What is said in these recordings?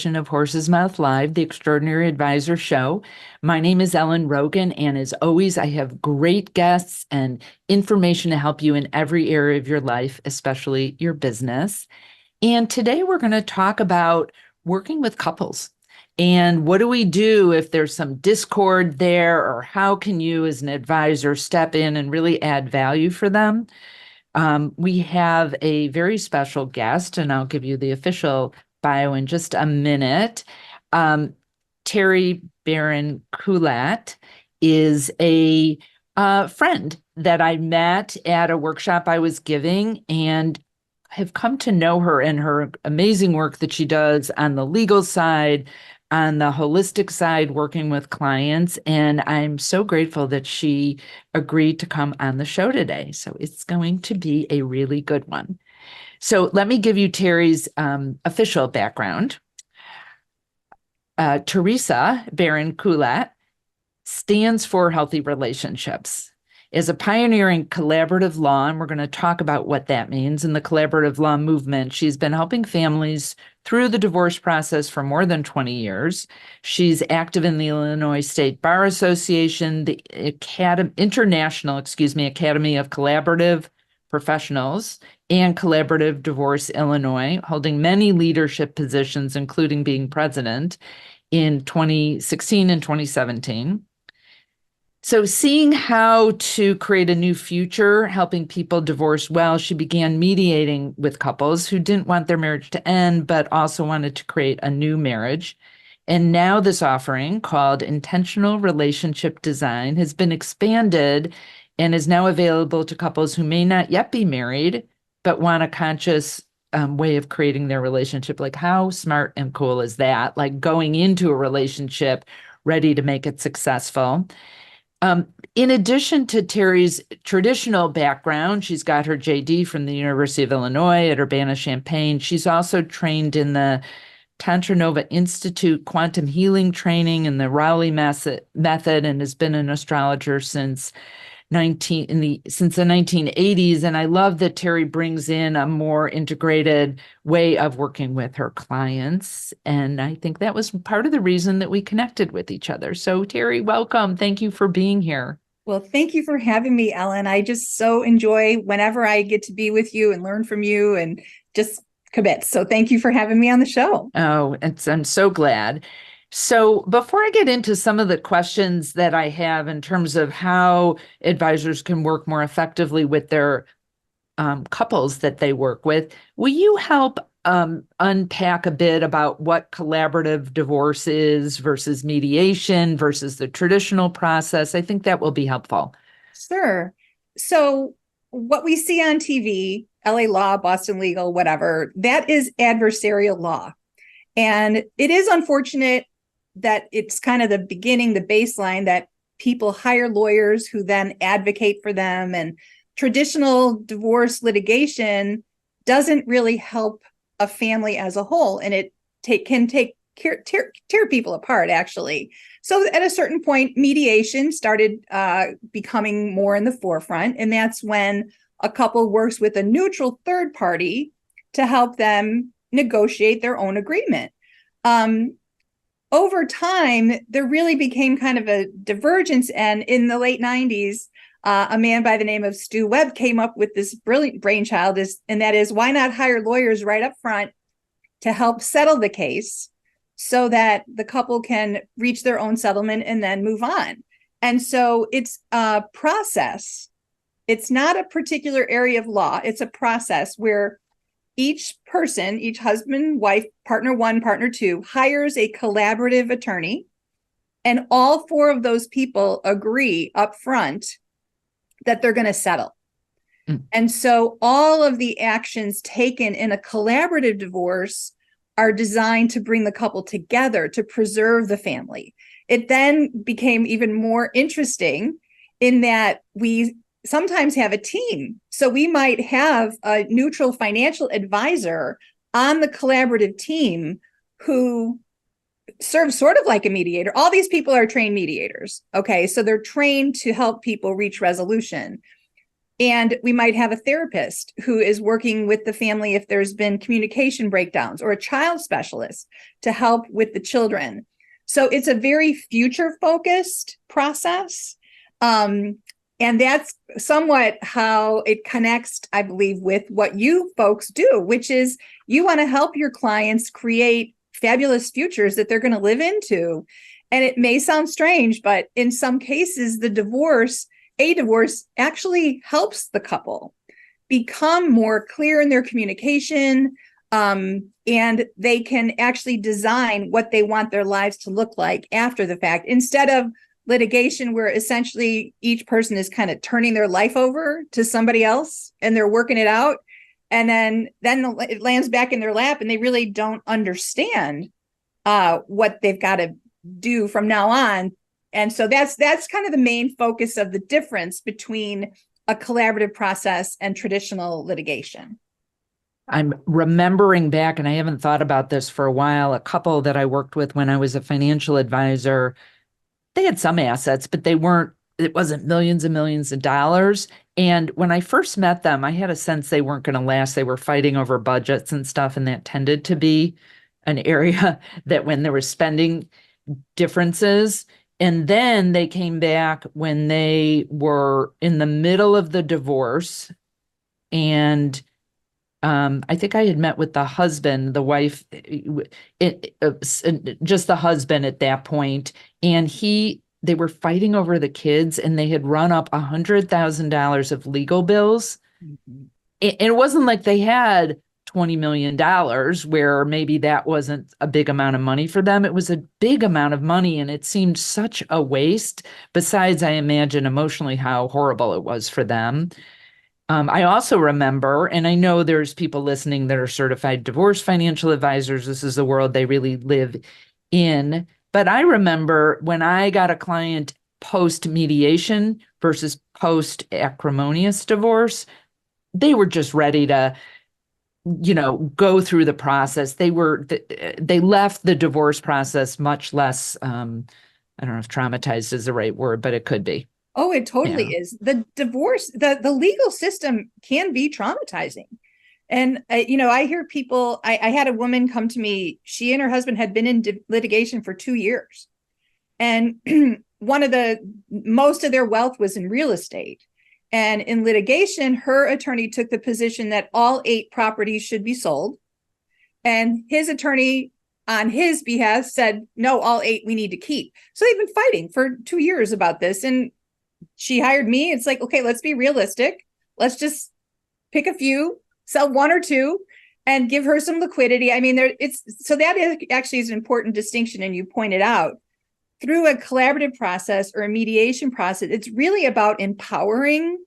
Of Horse's Mouth Live, the Extraordinary Advisor Show. My name is Ellen Rogin, and as always, I have great guests and information to help you in every area of your life, especially your business. And today we're going to talk about working with couples. And what do we do if there's some discord there, or how can you as an advisor step in and really add value for them? We have a very special guest, and I'll give you the official bio in just a minute. Theresa Beran Kulat is a friend that I met at a workshop I was giving, and have come to know her and her amazing work that she does on the legal side, on the holistic side, working with clients. And I'm so grateful that she agreed to come on the show today. So it's going to be a really good one. So let me give you Terry's official background. Theresa Beran Kulat stands for healthy relationships. Is a pioneer in collaborative law, and we're going to talk about what that means in the collaborative law movement. She's been helping families through the divorce process for more than 20 years. She's active in the Illinois State Bar Association, the International Academy of Collaborative Professionals, and Collaborative Divorce Illinois, holding many leadership positions, including being president in 2016 and 2017. So seeing how to create a new future, helping people divorce well, she began mediating with couples who didn't want their marriage to end, but also wanted to create a new marriage. And now this offering, called Intentional Relationship Design, has been expanded and is now available to couples who may not yet be married, but want a conscious way of creating their relationship. Like, how smart and cool is that? Like going into a relationship ready to make it successful. In addition to Terry's traditional background, she's got her JD from the University of Illinois at Urbana-Champaign. She's also trained in the Tantra Nova Institute quantum healing training and the Rowley method, and has been an astrologer since the 1980s. And I love that Terry brings in a more integrated way of working with her clients. And I think that was part of the reason that we connected with each other. So Terry, welcome. Thank you for being here. Well, thank you for having me, Ellen. I just so enjoy whenever I get to be with you and learn from you and just commit. So thank you for having me on the show. Oh, I'm so glad. So before I get into some of the questions that I have in terms of how advisors can work more effectively with their couples that they work with, will you help unpack a bit about what collaborative divorce is versus mediation versus the traditional process? I think that will be helpful. Sure. So what we see on TV, LA Law, Boston Legal, whatever, that is adversarial law. And it is unfortunate that it's kind of the beginning, the baseline, that people hire lawyers who then advocate for them. And traditional divorce litigation doesn't really help a family as a whole. And it can tear people apart, actually. So at a certain point, mediation started becoming more in the forefront. And that's when a couple works with a neutral third party to help them negotiate their own agreement. Over time, there really became kind of a divergence. And in the late 90s, a man by the name of Stu Webb came up with this brilliant brainchild, and that is, why not hire lawyers right up front to help settle the case so that the couple can reach their own settlement and then move on. And so it's a process. It's not a particular area of law. It's a process where each person, each husband, wife, partner one, partner two, hires a collaborative attorney, and all four of those people agree up front that they're going to settle. And so all of the actions taken in a collaborative divorce are designed to bring the couple together, to preserve the family. It then became even more interesting in that we sometimes have a team. So we might have a neutral financial advisor on the collaborative team who serves sort of like a mediator. All these people are trained mediators. Okay, so they're trained to help people reach resolution. And we might have a therapist who is working with the family if there's been communication breakdowns, or a child specialist to help with the children. So it's a very future focused process. And that's somewhat how it connects, I believe, with what you folks do, which is you want to help your clients create fabulous futures that they're going to live into. And it may sound strange, but in some cases, a divorce actually helps the couple become more clear in their communication, and they can actually design what they want their lives to look like after the fact, instead of litigation where essentially each person is kind of turning their life over to somebody else and they're working it out, and then it lands back in their lap and they really don't understand what they've got to do from now on. And so that's kind of the main focus of the difference between a collaborative process and traditional litigation. I'm remembering back, and I haven't thought about this for a while, a couple that I worked with when I was a financial advisor. They had some assets, but it wasn't millions and millions of dollars. And when I first met them, I had a sense they weren't going to last. They were fighting over budgets and stuff, and that tended to be an area that when there were spending differences. And then they came back when they were in the middle of the divorce. And I think I had met with the husband, the wife, just the husband at that point. And they were fighting over the kids, and they had run up $100,000 of legal bills. Mm-hmm. And it wasn't like they had $20 million, where maybe that wasn't a big amount of money for them. It was a big amount of money, and it seemed such a waste, besides, I imagine, emotionally how horrible it was for them. I also remember, and I know there's people listening that are certified divorce financial advisors. This is the world they really live in. But I remember when I got a client post-mediation versus post-acrimonious divorce, they were just ready to go through the process. They left the divorce process much less, I don't know if traumatized is the right word, but it could be. Oh, it totally is. The divorce, the legal system can be traumatizing. And, I hear people, I had a woman come to me, she and her husband had been in litigation for 2 years. And most of their wealth was in real estate. And in litigation, her attorney took the position that all 8 properties should be sold. And his attorney on his behalf said, no, all 8 we need to keep. So they've been fighting for 2 years about this. And she hired me. It's like, okay, let's be realistic. Let's just pick a few, sell 1 or 2, and give her some liquidity. I mean, that actually is an important distinction. And you pointed out, through a collaborative process or a mediation process, it's really about empowering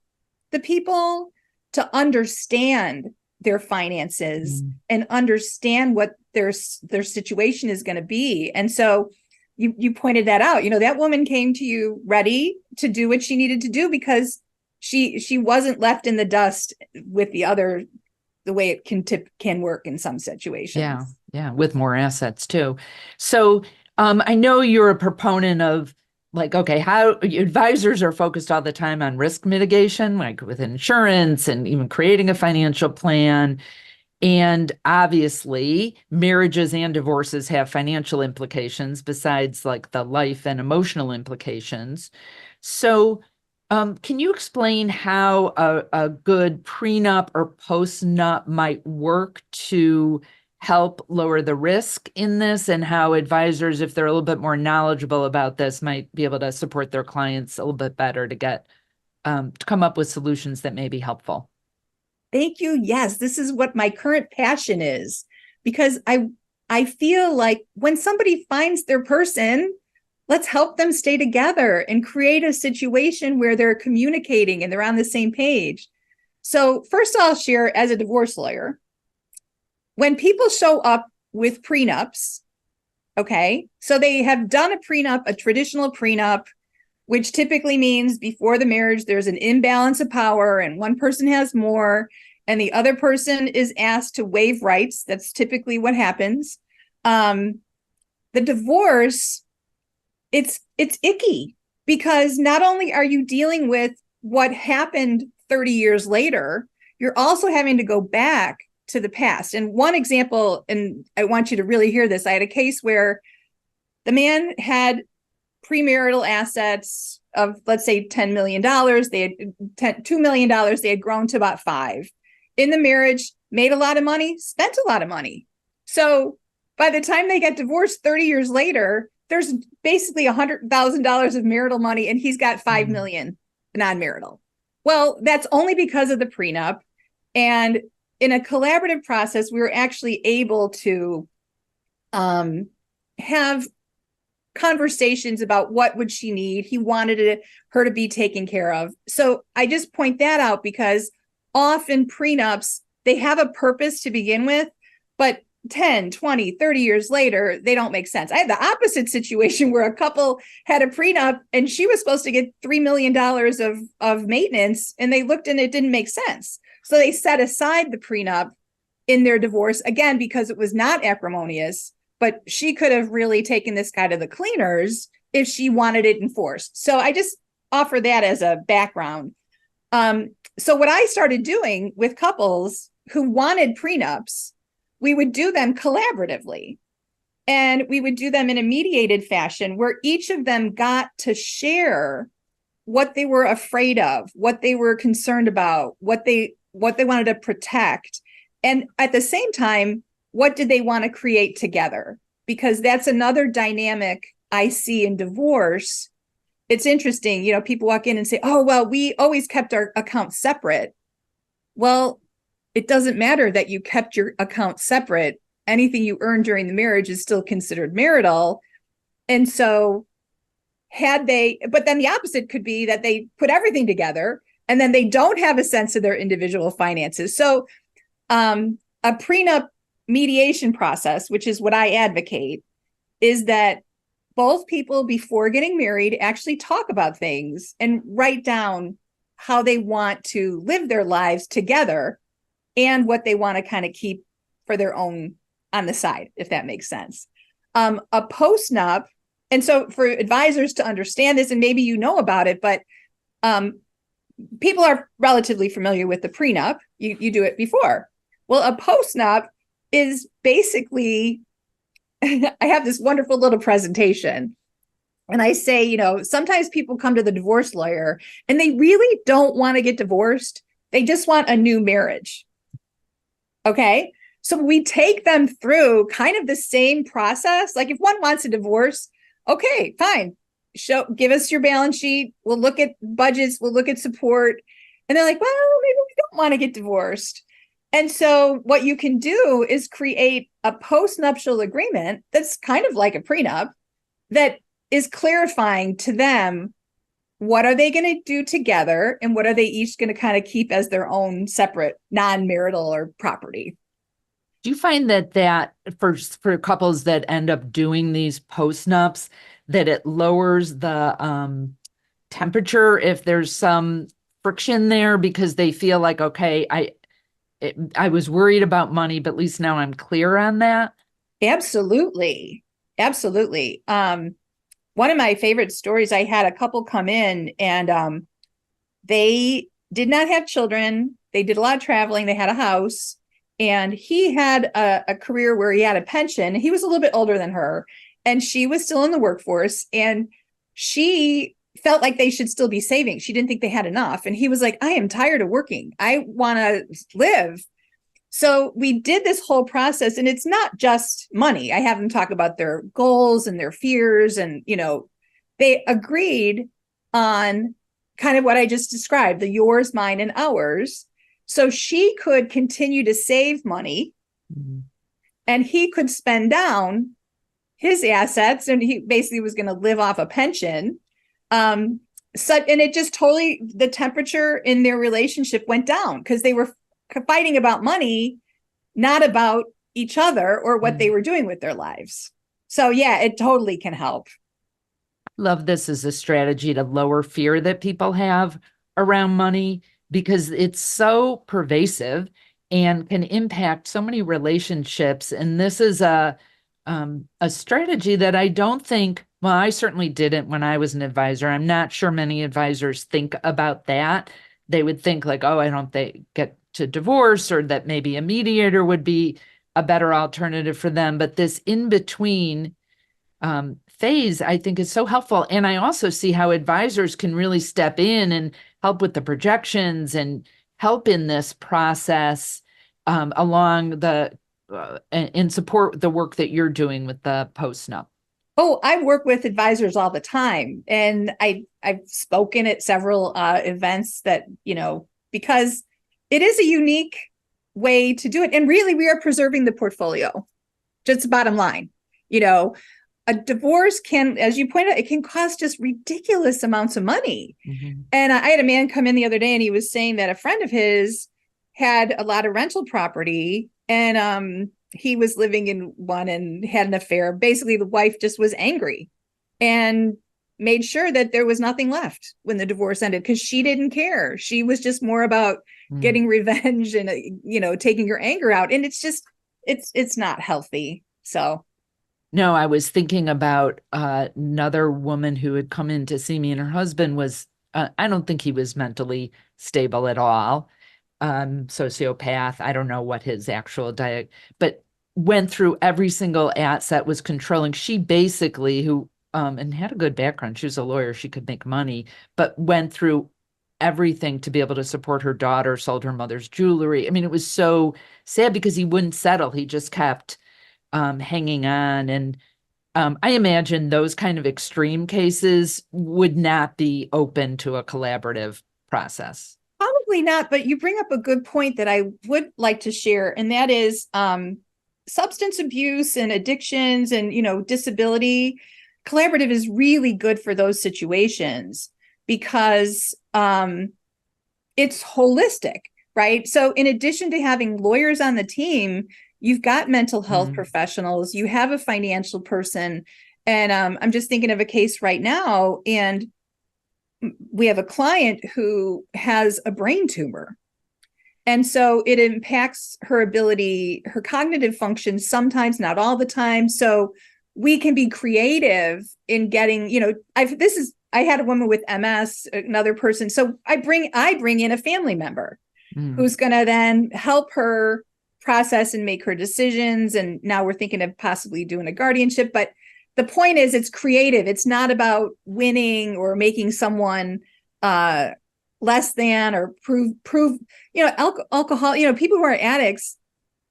the people to understand their finances and understand what their situation is going to be. And so you pointed that out. That woman came to you ready to do what she needed to do because she wasn't left in the dust with the way it can work in some situations. Yeah, with more assets too. So I know you're a proponent of how advisors are focused all the time on risk mitigation, like with insurance and even creating a financial plan. And obviously, marriages and divorces have financial implications besides like the life and emotional implications. So can you explain how a good prenup or post-nup might work to help lower the risk in this, and how advisors, if they're a little bit more knowledgeable about this, might be able to support their clients a little bit better to get to come up with solutions that may be helpful? Thank you. Yes, this is what my current passion is, because I feel like when somebody finds their person, let's help them stay together and create a situation where they're communicating and they're on the same page. So first I'll share, as a divorce lawyer, when people show up with prenups, okay, so they have done a prenup, a traditional prenup, which typically means before the marriage, there's an imbalance of power and one person has more and the other person is asked to waive rights. That's typically what happens. The divorce, it's icky, because not only are you dealing with what happened 30 years later, you're also having to go back to the past. And one example, and I want you to really hear this, I had a case where the man had premarital assets of, let's say, $10 million. They had $2 million. They had grown to about $5 million. In the marriage, made a lot of money, spent a lot of money. So by the time they get divorced 30 years later, there's basically $100,000 of marital money, and he's got $5 million non-marital. Well, that's only because of the prenup. And in a collaborative process, we were actually able to have conversations about what would she need. He wanted her to be taken care of. So I just point that out because often prenups, they have a purpose to begin with, but 10, 20, 30 years later, they don't make sense. I had the opposite situation where a couple had a prenup and she was supposed to get $3 million of maintenance, and they looked and it didn't make sense. So they set aside the prenup in their divorce, again, because it was not acrimonious, but she could have really taken this guy to the cleaners if she wanted it enforced. So I just offer that as a background. So what I started doing with couples who wanted prenups, we would do them collaboratively, and we would do them in a mediated fashion where each of them got to share what they were afraid of, what they were concerned about, what they wanted to protect. And at the same time, what did they want to create together? Because that's another dynamic I see in divorce. It's interesting, people walk in and say, oh, well, we always kept our accounts separate. Well, it doesn't matter that you kept your account separate. Anything you earned during the marriage is still considered marital. And so but then the opposite could be that they put everything together and then they don't have a sense of their individual finances. So a prenup mediation process, which is what I advocate, is that both people before getting married actually talk about things and write down how they want to live their lives together and what they want to kind of keep for their own on the side, if that makes sense. A post-nup, and so for advisors to understand this, and maybe you know about it, but people are relatively familiar with the prenup. You do it before. Well, a post-nup is basically, I have this wonderful little presentation, and I say, sometimes people come to the divorce lawyer and they really don't want to get divorced. They just want a new marriage. Okay. So we take them through kind of the same process. Like if one wants a divorce, okay, fine. Give us your balance sheet. We'll look at budgets. We'll look at support. And they're like, well, maybe we don't want to get divorced. And so what you can do is create a post-nuptial agreement that's kind of like a prenup that is clarifying to them what are they going to do together and what are they each going to kind of keep as their own separate non-marital or property. Do you find that for couples that end up doing these post-nups, that it lowers the temperature if there's some friction there because they feel like, okay, I was worried about money, but at least now I'm clear on that? Absolutely. Absolutely. One of my favorite stories, I had a couple come in and they did not have children. They did a lot of traveling. They had a house, and he had a career where he had a pension. He was a little bit older than her, and she was still in the workforce, and she felt like they should still be saving. She didn't think they had enough. And he was like, I am tired of working. I want to live. So we did this whole process, and it's not just money. I have them talk about their goals and their fears. And, they agreed on kind of what I just described, the yours, mine, and ours. So she could continue to save money, and he could spend down his assets, and he basically was going to live off a pension. And it just totally, the temperature in their relationship went down because they were fighting about money, not about each other or what they were doing with their lives. So yeah, it totally can help. Love this as a strategy to lower fear that people have around money, because it's so pervasive and can impact so many relationships. And this is a strategy that I don't think, well, I certainly didn't when I was an advisor. I'm not sure many advisors think about that they would think like, oh, I don't they get to divorce, or that maybe a mediator would be a better alternative for them. But this in between phase, I think, is so helpful. And I also see how advisors can really step in and help with the projections and help in this process along the and support the work that you're doing with the post-nup. Oh, I work with advisors all the time, and I've spoken at several events that, because it is a unique way to do it, and really we are preserving the portfolio. Just the bottom line, a divorce can, as you pointed out, it can cost just ridiculous amounts of money. Mm-hmm. And I had a man come in the other day, and he was saying that a friend of his had a lot of rental property, and he was living in one and had an affair. Basically, the wife just was angry and made sure that there was nothing left when the divorce ended, because she didn't care. She was just more about getting revenge and, taking her anger out. And it's just, it's not healthy. So. No, I was thinking about another woman who had come in to see me, and her husband was, I don't think he was mentally stable at all. Sociopath. I don't know what his actual diet, but went through every single asset, was controlling. She basically, and had a good background. She was a lawyer. She could make money, but went through everything to be able to support her daughter, sold her mother's jewelry. I mean, it was so sad because he wouldn't settle. He just kept hanging on. And I imagine those kind of extreme cases would not be open to a collaborative process. Probably not, but you bring up a good point that I would like to share, and that is substance abuse and addictions and, disability. Collaborative is really good for those situations because it's holistic, right? So in addition to having lawyers on the team, you've got mental health professionals, you have a financial person. And I'm just thinking of a case right now, and we have a client who has a brain tumor. And so it impacts her ability, her cognitive function, sometimes, not all the time. So we can be creative in getting, I had a woman with MS, another person. So I bring in a family member who's going to then help her process and make her decisions. And now we're thinking of possibly doing a guardianship, but the point is, it's creative. It's not about winning or making someone less than or prove, alcohol, people who are addicts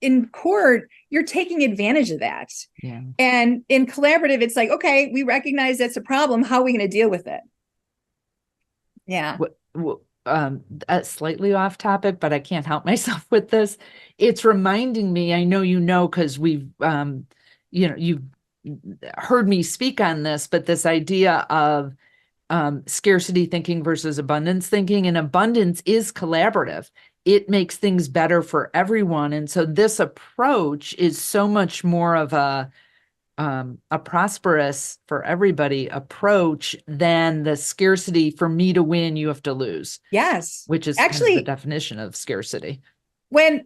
in court, you're taking advantage of that. Yeah. And in collaborative, it's like, okay, we recognize that's a problem. How are we going to deal with it? Yeah. Slightly off topic, but I can't help myself with this. It's reminding me, I know, because we've, you've heard me speak on this, but this idea of scarcity thinking versus abundance thinking, and abundance is collaborative. It makes things better for everyone. And so this approach is so much more of a prosperous for everybody approach than the scarcity, for me to win, you have to lose. Yes. Which is actually the definition of scarcity. When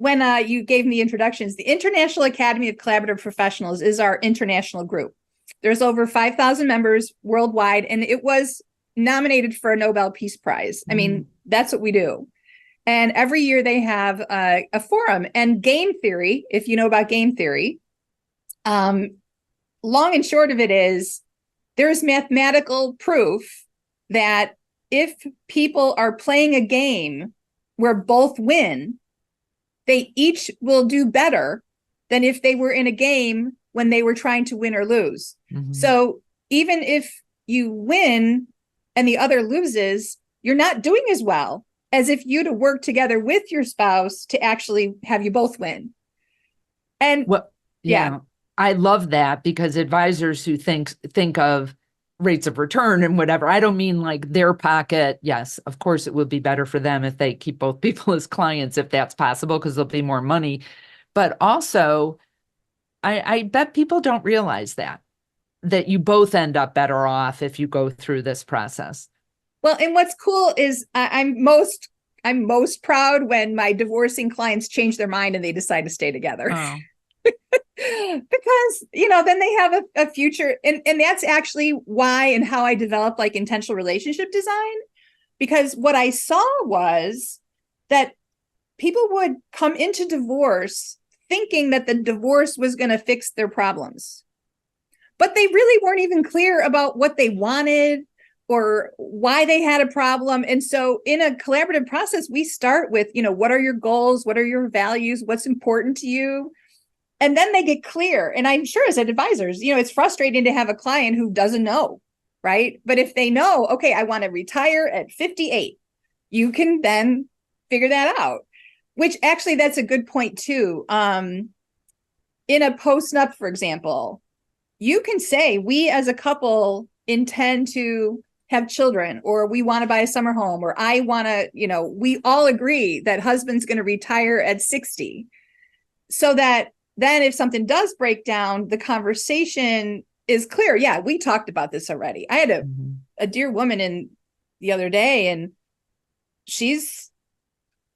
you gave me introductions, the International Academy of Collaborative Professionals is our international group. There's over 5,000 members worldwide, and it was nominated for a Nobel Peace Prize. I mean, that's what we do. And every year they have a forum. And game theory, if you know about game theory, long and short of it is, there's mathematical proof that if people are playing a game where both win, they each will do better than if they were in a game when they were trying to win or lose. So even if you win and the other loses, you're not doing as well as if you'd have worked together with your spouse to actually have you both win. And yeah, I love that, because advisors who think of rates of return and whatever, I don't mean like their pocket. Yes, of course, it would be better for them if they keep both people as clients, if that's possible, because there'll be more money. But also, I bet people don't realize that you both end up better off if you go through this process. Well, and what's cool is I'm most proud when my divorcing clients change their mind and they decide to stay together. Oh. Because, then they have a future. And that's actually why and how I developed like intentional relationship design, Because what I saw was that people would come into divorce thinking that the divorce was going to fix their problems, but they really weren't even clear about what they wanted or why they had a problem. And so in a collaborative process, we start with, what are your goals? What are your values? What's important to you? And then they get clear. And I'm sure as advisors, it's frustrating to have a client who doesn't know, right? But if they know, okay, I want to retire at 58, you can then figure that out, which actually that's a good point too. In a post-nup, for example, you can say, we as a couple intend to have children, or we want to buy a summer home, or I want to, we all agree that husband's going to retire at 60. So that then if something does break down, the conversation is clear. Yeah, we talked about this already. I had a dear woman in the other day, and she's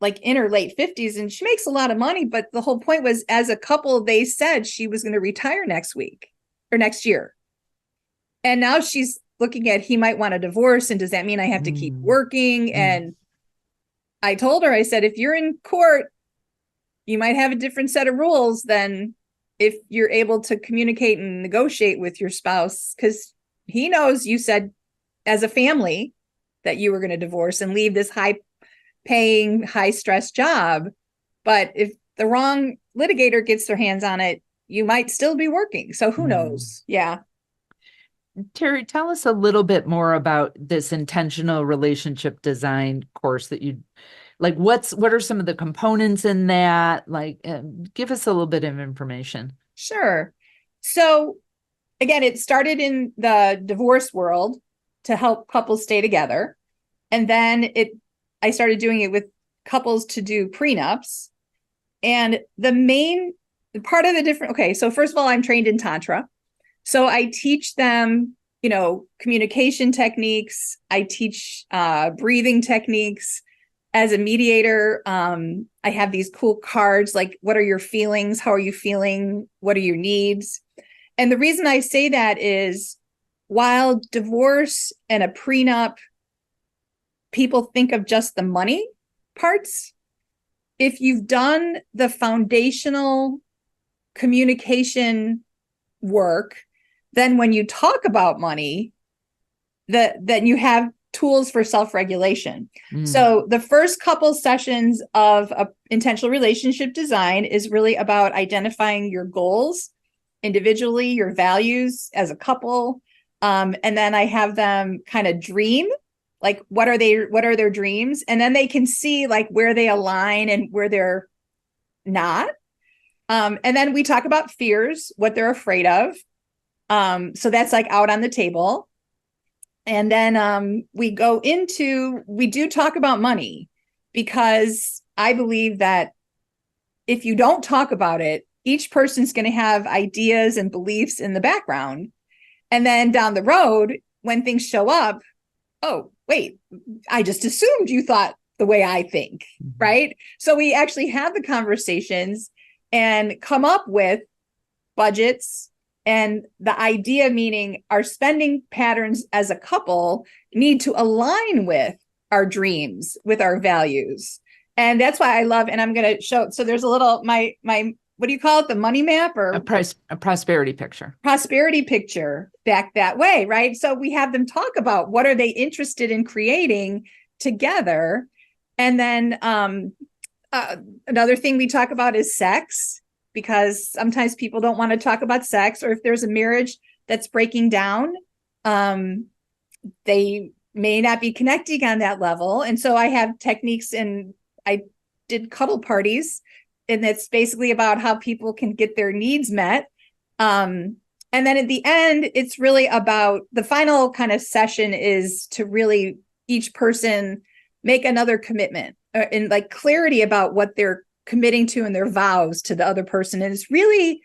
like in her late 50s and she makes a lot of money. But the whole point was, as a couple, they said she was going to retire next week or next year. And now she's looking at, he might want a divorce. And does that mean I have to keep working? And I told her, I said, if you're in court, you might have a different set of rules than if you're able to communicate and negotiate with your spouse, because he knows you said as a family that you were going to divorce and leave this high paying, high stress job. But if the wrong litigator gets their hands on it, you might still be working. So who knows? Yeah. Terry, tell us a little bit more about this intentional relationship design course that you like. What are some of the components in that? Like, give us a little bit of information. Sure. So again, it started in the divorce world to help couples stay together. And then I started doing it with couples to do prenups. And the main part of the different, okay, so first of all, I'm trained in Tantra. So I teach them, communication techniques. I teach breathing techniques. As a mediator, I have these cool cards like, what are your feelings? How are you feeling? What are your needs? And the reason I say that is, while divorce and a prenup, people think of just the money parts. If you've done the foundational communication work, then when you talk about money, then you have tools for self-regulation. So the first couple sessions of a intentional relationship design is really about identifying your goals individually, your values as a couple. And then I have them kind of dream, like, what are their dreams? And then they can see like where they align and where they're not. And then we talk about fears, what they're afraid of. So that's like out on the table. And then we do talk about money, because I believe that if you don't talk about it, each person's going to have ideas and beliefs in the background. And then down the road, when things show up, oh, wait, I just assumed you thought the way I think, right? So we actually have the conversations and come up with budgets. And the idea, meaning our spending patterns as a couple need to align with our dreams, with our values. And that's why I love, and I'm going to show, so there's a little, my, what do you call it? The money map, or a prosperity picture. Prosperity picture back that way, right? So we have them talk about what are they interested in creating together. And then another thing we talk about is sex, because sometimes people don't want to talk about sex, or if there's a marriage that's breaking down, they may not be connecting on that level. And so I have techniques, and I did cuddle parties, and it's basically about how people can get their needs met. And then at the end, it's really about the final kind of session is to really each person make another commitment and like clarity about what they're committing to and their vows to the other person. And it's really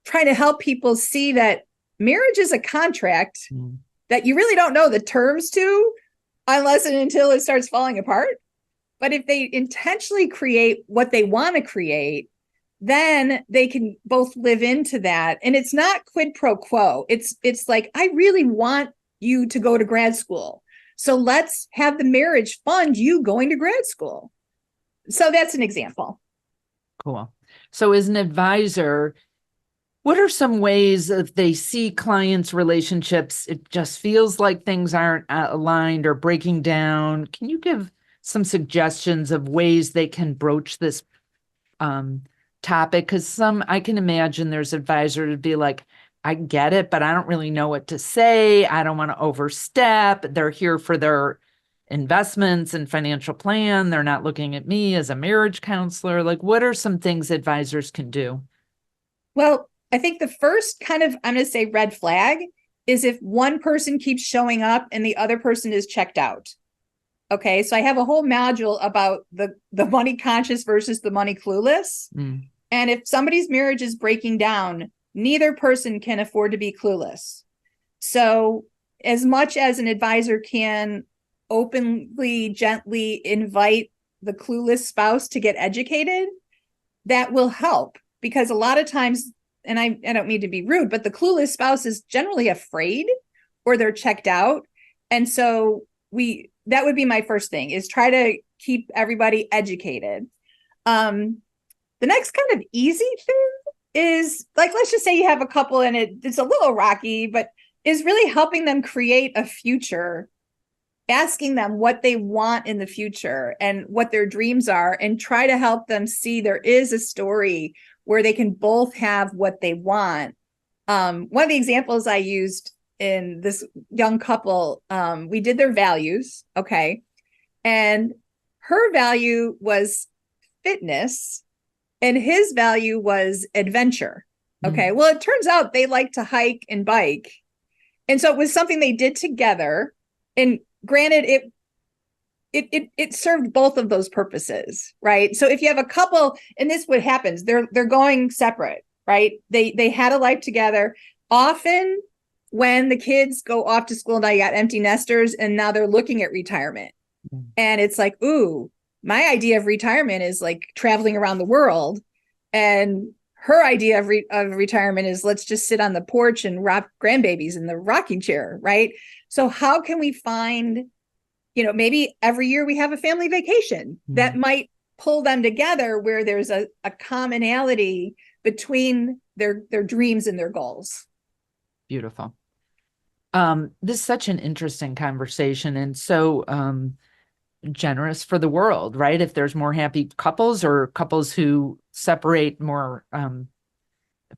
trying to help people see that marriage is a contract that you really don't know the terms to unless and until it starts falling apart. But if they intentionally create what they want to create, then they can both live into that. And it's not quid pro quo. It's like, I really want you to go to grad school. So let's have the marriage fund you going to grad school. So that's an example. Cool. So as an advisor, what are some ways if they see clients' relationships, it just feels like things aren't aligned or breaking down? Can you give some suggestions of ways they can broach this topic? Because I can imagine there's advisor to be like, I get it, but I don't really know what to say. I don't want to overstep. They're here for their investments and financial plan. They're not looking at me as a marriage counselor. Like, what are some things advisors can do? Well, I think the first kind of, I'm going to say red flag is if one person keeps showing up and the other person is checked out. Okay. So I have a whole module about the money conscious versus the money clueless. Mm. And if somebody's marriage is breaking down, neither person can afford to be clueless. So as much as an advisor can openly, gently invite the clueless spouse to get educated, that will help, because a lot of times, and I don't mean to be rude, but the clueless spouse is generally afraid or they're checked out. And so that would be my first thing, is try to keep everybody educated. The next kind of easy thing is, like, let's just say you have a couple and it's a little rocky, but is really helping them create a future, asking them what they want in the future and what their dreams are, and try to help them see there is a story where they can both have what they want. One of the examples I used in this young couple, we did their values. Okay. And her value was fitness and his value was adventure. Okay. Mm. Well, it turns out they like to hike and bike. And so it was something they did together. And granted, it served both of those purposes, right? So if you have a couple, and this what happens, they're going separate, right? They had a life together. Often when the kids go off to school, now you got empty nesters, and now they're looking at retirement. Mm. And it's like, ooh, my idea of retirement is like traveling around the world. And her idea of retirement is, let's just sit on the porch and rock grandbabies in the rocking chair, right? So how can we find, maybe every year we have a family vacation that might pull them together, where there's a commonality between their dreams and their goals. Beautiful. This is such an interesting conversation, and so generous for the world, right? If there's more happy couples or couples who separate more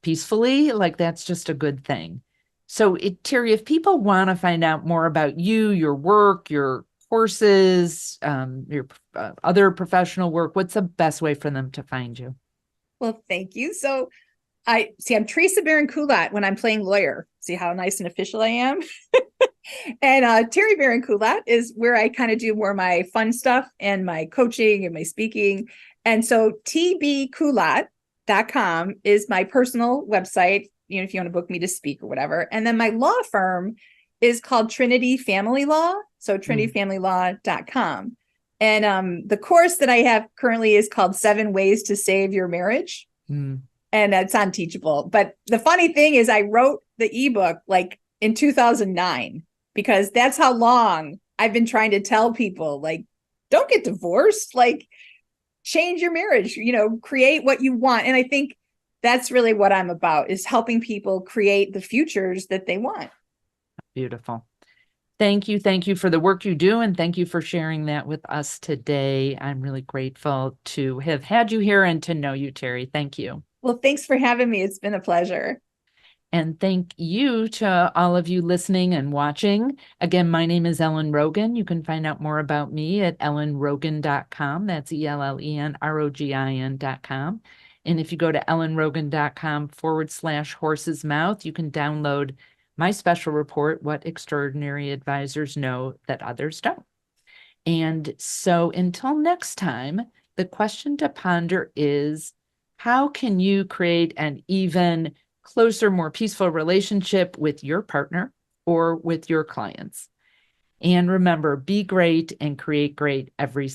peacefully, like, that's just a good thing. So Terry, if people want to find out more about you, your work, your courses, your other professional work, what's the best way for them to find you? Well, thank you. So I'm Theresa Beran Kulat when I'm playing lawyer. See how nice and official I am? And Theresa Beran Kulat is where I kind of do more my fun stuff and my coaching and my speaking. And so tbkulat.com is my personal website, if you want to book me to speak or whatever. And then my law firm is called Trinity Family Law. So trinityfamilylaw.com. And the course that I have currently is called 7 Ways to Save Your Marriage. And it's on Teachable. But the funny thing is, I wrote the ebook like in 2009, because that's how long I've been trying to tell people, like, don't get divorced, like, change your marriage, create what you want. And I think that's really what I'm about, is helping people create the futures that they want. Beautiful. Thank you. Thank you for the work you do. And thank you for sharing that with us today. I'm really grateful to have had you here and to know you, Terry. Thank you. Well, thanks for having me. It's been a pleasure. And thank you to all of you listening and watching. Again, my name is Ellen Rogin. You can find out more about me at ellenrogin.com. That's ELLENROGIN.com. And if you go to ellenrogin.com/horse's mouth, you can download my special report, What Extraordinary Advisors Know That Others Don't. And so until next time, the question to ponder is, how can you create an even closer, more peaceful relationship with your partner or with your clients? And remember, be great and create great every single day.